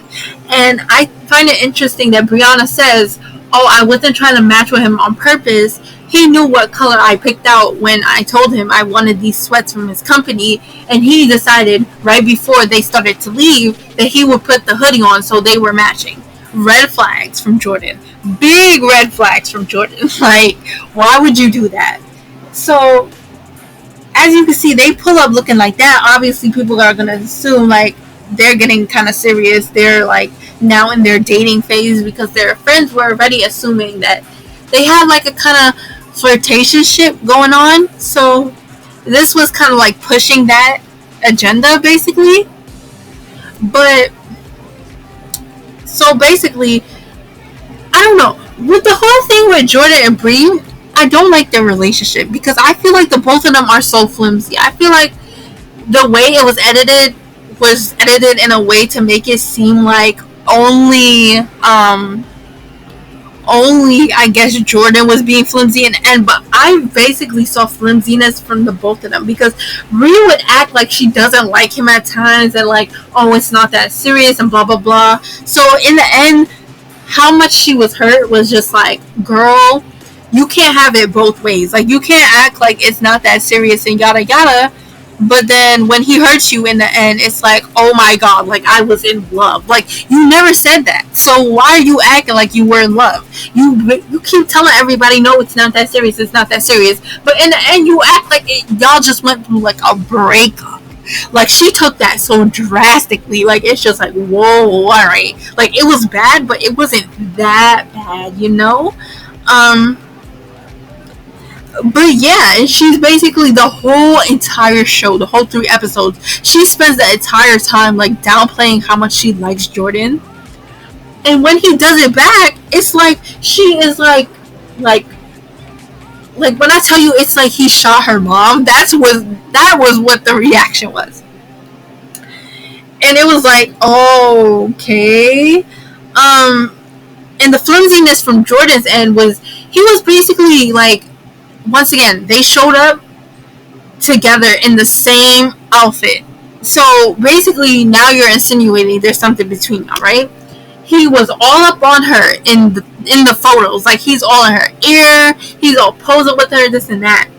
And I find it interesting that Brianna says, oh, I wasn't trying to match with him on purpose. He knew what color I picked out when I told him I wanted these sweats from his company, and he decided right before they started to leave that he would put the hoodie on so they were matching. Red flags from Jordan. Big red flags from Jordan. Like, why would you do that? So, as you can see, they pull up looking like that. Obviously, people are going to assume, like, they're getting kind of serious. They're, like, now in their dating phase because their friends were already assuming that they had, like, a kind of flirtationship going on. So, this was kind of, like, pushing that agenda, basically. But, so, basically, I don't know. With the whole thing with Jordan and Bree, I don't like their relationship because I feel like the both of them are so flimsy. I feel like the way it was edited in a way to make it seem like only I guess Jordan was being flimsy in the end, but I basically saw flimsiness from the both of them because Bree would act like she doesn't like him at times and like, oh, it's not that serious and blah blah blah. So in the end, how much she was hurt was just like, girl, you can't have it both ways. Like, you can't act like it's not that serious and yada yada, but then when he hurts you in the end, it's like, oh my god, like I was in love. Like, you never said that. So why are you acting like you were in love? You keep telling everybody, no, it's not that serious, it's not that serious. But in the end, you act like y'all just went through like a breakup. Like, she took that so drastically. Like, it's just like, whoa, alright. Like, it was bad, but it wasn't that bad, you know? But yeah, and she's basically the whole entire show, the whole 3 episodes, she spends the entire time like downplaying how much she likes Jordan. And when he does it back, it's like she is like when I tell you it's like he shot her mom, that was what the reaction was. And it was like, oh, okay. And the flimsiness from Jordan's end was, he was basically like, once again, they showed up together in the same outfit. So basically, now you're insinuating there's something between them, right? He was all up on her in the photos. Like, he's all in her ear. He's all posing with her, this and that.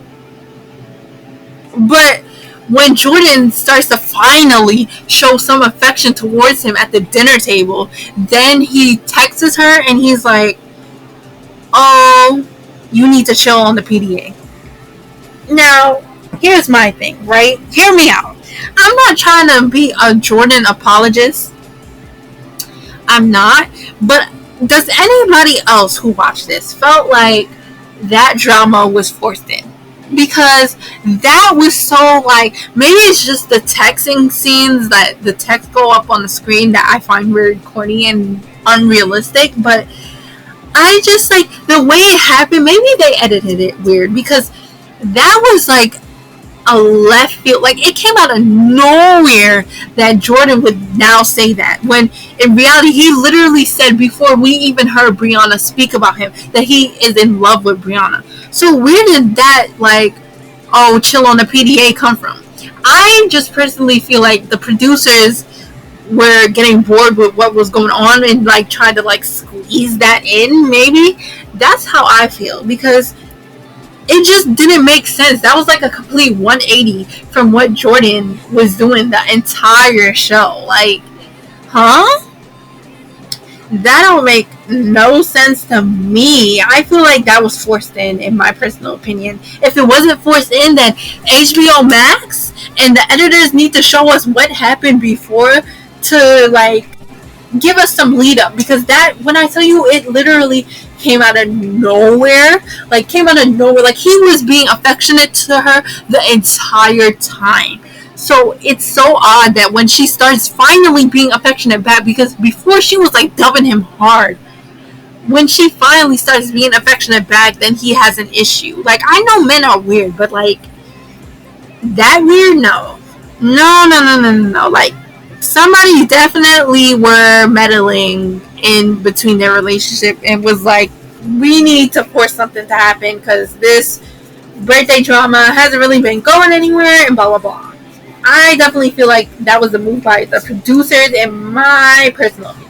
But when Jordan starts to finally show some affection towards him at the dinner table, then he texts her and he's like, oh, you need to chill on the PDA. Now, here's my thing, right? Hear me out. I'm not trying to be a Jordan apologist. I'm not. But does anybody else who watched this felt like that drama was forced in? Because that was so like, maybe it's just the texting scenes that the text go up on the screen that I find very corny and unrealistic, but I just like the way it happened. Maybe they edited it weird because that was like a left field. Like, it came out of nowhere that Jordan would now say that, when in reality he literally said before we even heard Brianna speak about him that he is in love with Brianna. So where did that like, oh, chill on the PDA come from? I just personally feel like the producers were getting bored with what was going on and like tried to like squeeze that in. Maybe that's how I feel, because it just didn't make sense. That was like a complete 180 from what Jordan was doing the entire show. Like, huh? That don't make no sense to me. I feel like that was forced in my personal opinion. If it wasn't forced in, then HBO Max and the editors need to show us what happened before to like give us some lead up, because that, when I tell you, it literally came out of nowhere. Like, came out of nowhere. Like, he was being affectionate to her the entire time. So it's so odd that when she starts finally being affectionate back, because before she was like dubbing him hard, when she finally starts being affectionate back, then he has an issue. Like, I know men are weird, but like that weird, no. No. Like, somebody definitely were meddling in between their relationship and was like, we need to force something to happen because this birthday drama hasn't really been going anywhere and blah blah blah. I definitely feel like that was a move by the producers, in my personal opinion.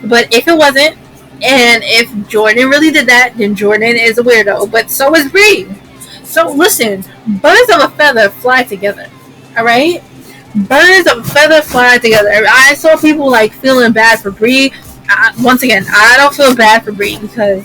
But if it wasn't, and if Jordan really did that, then Jordan is a weirdo. But so is Bree. So listen, birds of a feather fly together. Alright? Birds of a feather fly together. I saw people like feeling bad for Bree. Once again, I don't feel bad for Bree because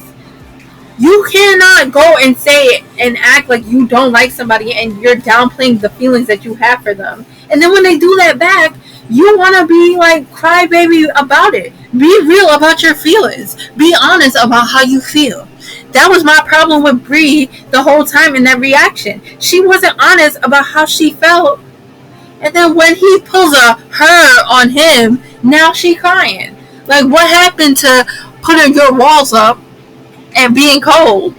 you cannot go and say and act like you don't like somebody and you're downplaying the feelings that you have for them. And then when they do that back, you want to be like crybaby about it. Be real about your feelings. Be honest about how you feel. That was my problem with Bree the whole time in that reaction. She wasn't honest about how she felt. And then when he pulls a her on him, now she crying. Like, what happened to putting your walls up and being cold?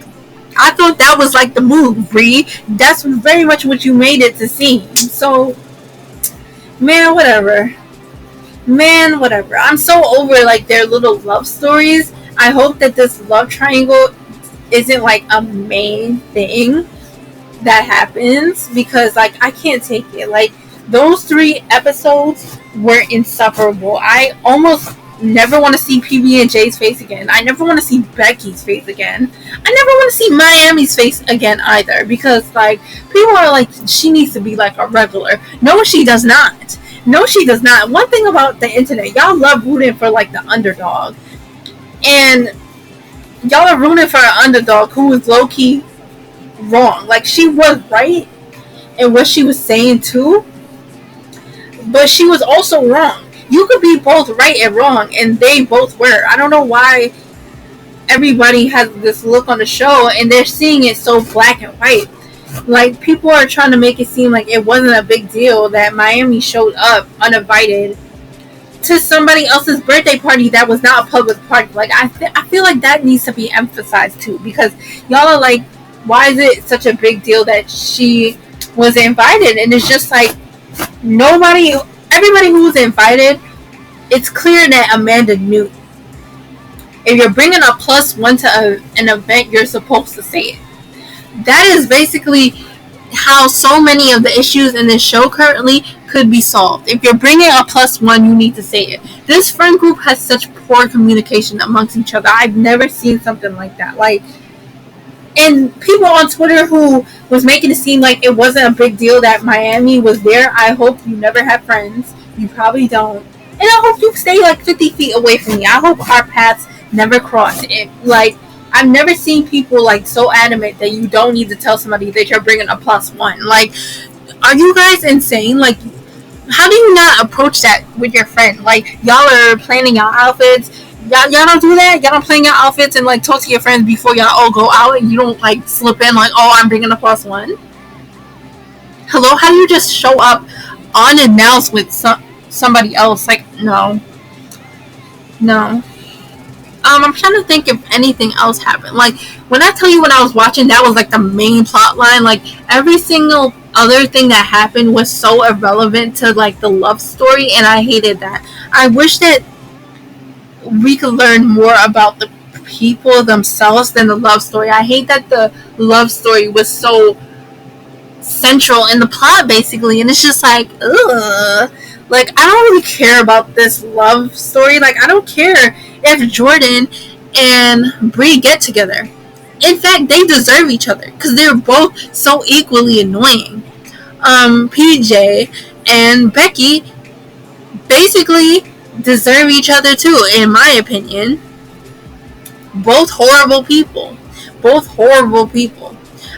I thought that was like the move, Bree. That's very much what you made it to seem. So, man, whatever. I'm so over like their little love stories. I hope that this love triangle isn't like a main thing that happens, because like I can't take it. Like, those 3 episodes were insufferable. I almost never want to see PB&J's face again. I never want to see Becky's face again. I never want to see Miami's face again either, because like people are like, she needs to be like a regular. No, she does not. One thing about the internet, y'all love rooting for like the underdog, and y'all are rooting for an underdog who is low-key wrong. Like, she was right in what she was saying too, but she was also wrong. You could be both right and wrong, and they both were. I don't know why everybody has this look on the show and they're seeing it so black and white. Like, people are trying to make it seem like it wasn't a big deal that Miami showed up uninvited to somebody else's birthday party that was not a public party. Like, I feel like that needs to be emphasized too, because y'all are like, why is it such a big deal that she was invited? And it's just like, everybody who was invited, it's clear that Amanda knew. If you're bringing a +1 to an event, you're supposed to say it. That is basically how so many of the issues in this show currently could be solved. If you're bringing a +1, you need to say it. This friend group has such poor communication amongst each other. I've never seen something like that. Like, and people on Twitter who was making it seem like it wasn't a big deal that Miami was there, I hope you never have friends. You probably don't. And I hope you stay like 50 feet away from me. I hope our paths never cross. Like, I've never seen people like so adamant that you don't need to tell somebody that you're bringing a +1. Like, are you guys insane? Like, how do you not approach that with your friend? Like, y'all are planning your outfits. Y'all don't do that? Y'all don't plan your outfits and like talk to your friends before y'all all go out, and you don't like slip in like, oh, I'm bringing a +1? Hello? How do you just show up unannounced with somebody else? Like, no. I'm trying to think if anything else happened. Like, when I tell you when I was watching, that was like the main plot line. Like, every single other thing that happened was so irrelevant to like the love story, and I hated that. I wish that we could learn more about the people themselves than the love story. I hate that the love story was so central in the plot, basically, and it's just like, ugh. Like, I don't really care about this love story. Like, I don't care if Jordan and Bree get together. In fact, they deserve each other because they're both so equally annoying. PJ and Becky basically deserve each other too, in my opinion. Both horrible people.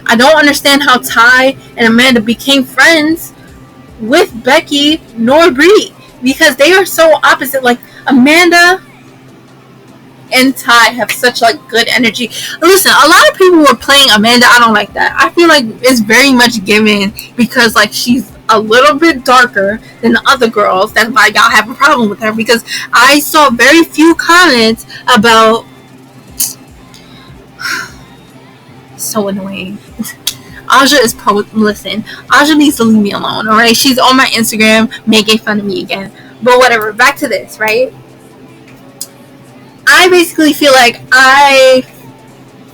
I don't understand how Ty and Amanda became friends with Becky nor Bree, because they are so opposite. Like, Amanda and Ty have such like good energy. Listen, a lot of people were playing Amanda. I don't like that. I feel like it's very much given because like she's a little bit darker than the other girls. That's why y'all have a problem with her, because I saw very few comments about so annoying. Aja is listen, Aja needs to leave me alone, alright? She's on my Instagram making fun of me again. But whatever, back to this, right? I basically feel like I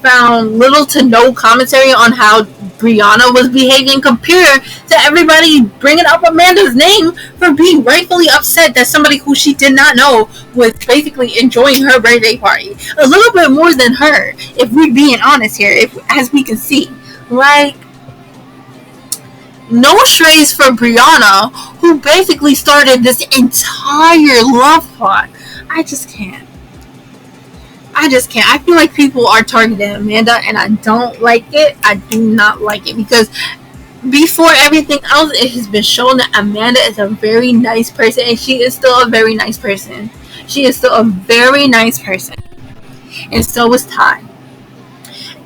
found little to no commentary on how Brianna was behaving compared to everybody bringing up Amanda's name for being rightfully upset that somebody who she did not know was basically enjoying her birthday party. A little bit more than her, if we're being honest here, as we can see. Like, no strays for Brianna, who basically started this entire love plot. I just can't. I feel like people are targeting Amanda, and I don't like it. I do not like it, because before everything else, it has been shown that Amanda is a very nice person, and she is still a very nice person. She is still a very nice person. And so is Ty.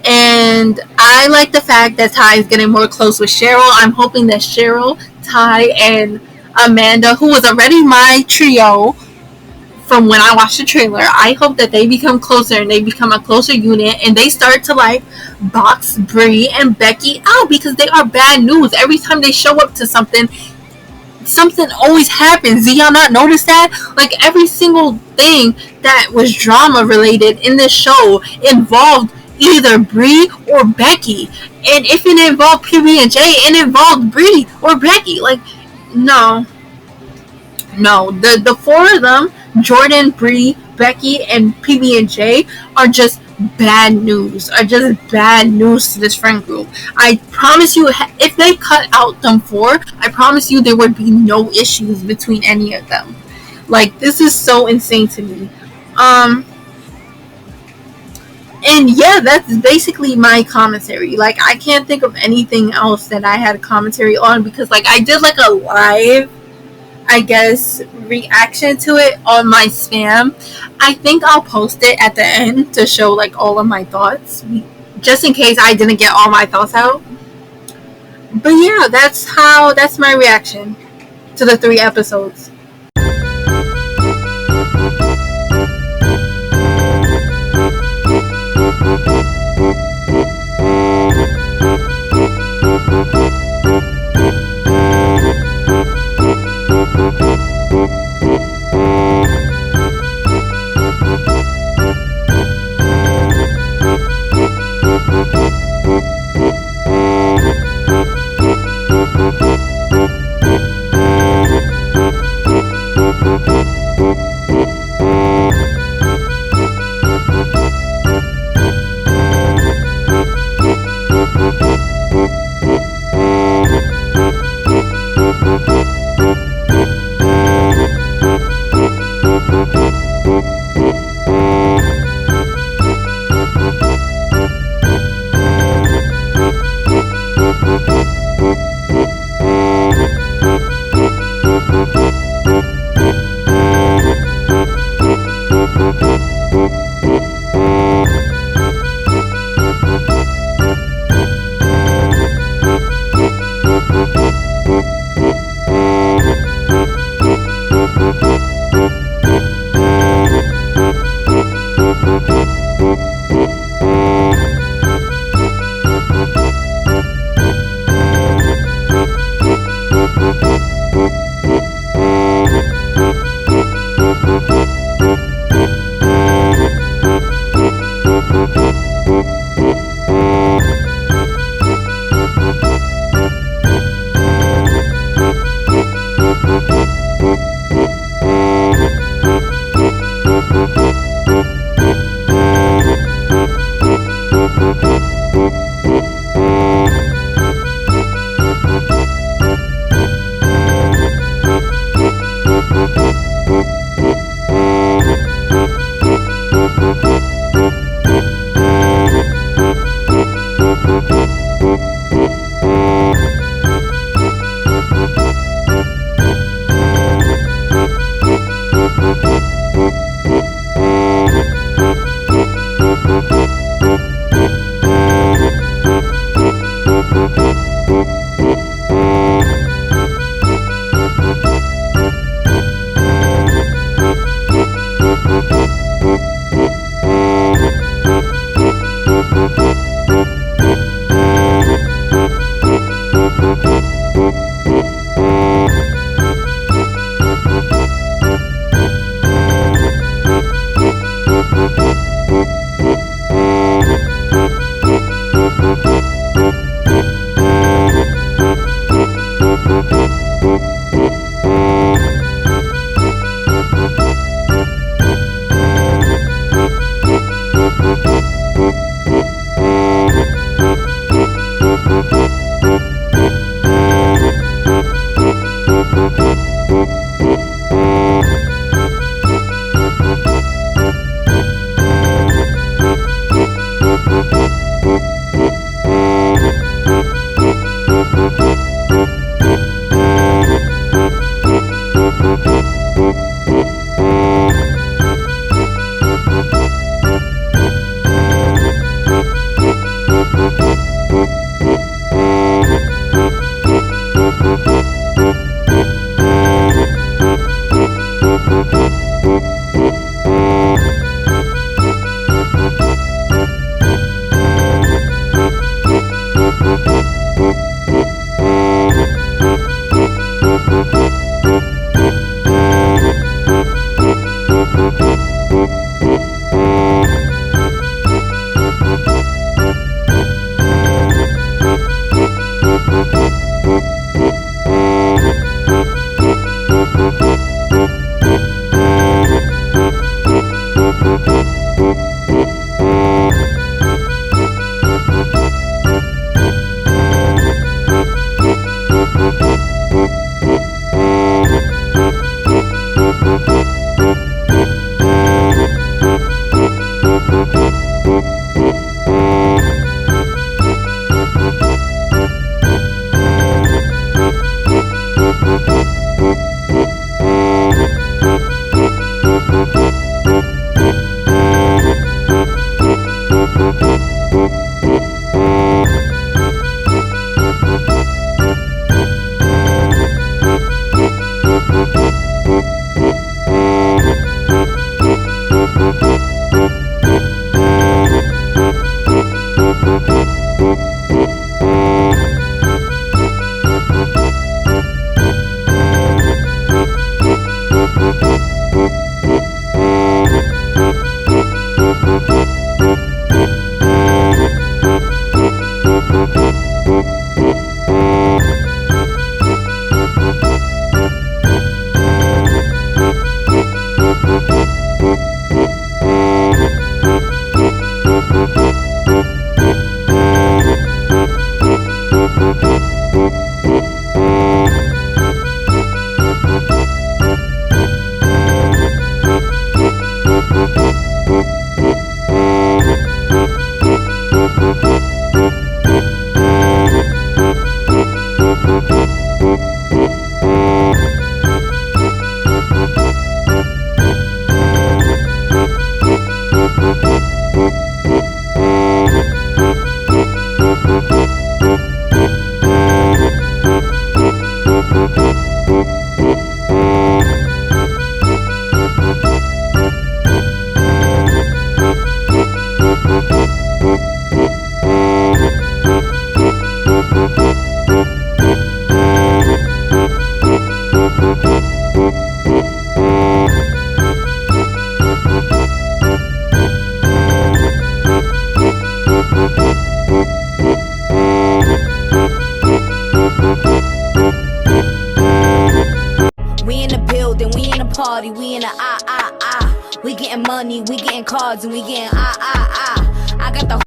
And I like the fact that Ty is getting more close with Cheryl. I'm hoping that Cheryl, Ty, and Amanda, who was already my trio from when I watched the trailer, I hope that they become closer and they become a closer unit, and they start to like box Bree and Becky out, because they are bad news. Every time they show up to something always happens. Do y'all not notice that? Like, every single thing that was drama related in this show involved either Bree or Becky, and if it involved PB&J, it involved Bree or Becky. Like, no, the four of them, Jordan, Bree, Becky, and PB&J, are just bad news. To this friend group. I promise you, if they cut out them four, I promise you there would be no issues between any of them. Like, this is so insane to me. And yeah, that's basically my commentary. Like, I can't think of anything else that I had a commentary on, because like I did like a live, I guess, reaction to it on my spam. I think I'll post it at the end to show like all of my thoughts, just in case I didn't get all my thoughts out. But yeah, that's my reaction to the 3 episodes. then we in a party, we in a ah ah ah. We getting money, we getting cards, and we getting ah ah ah. I got the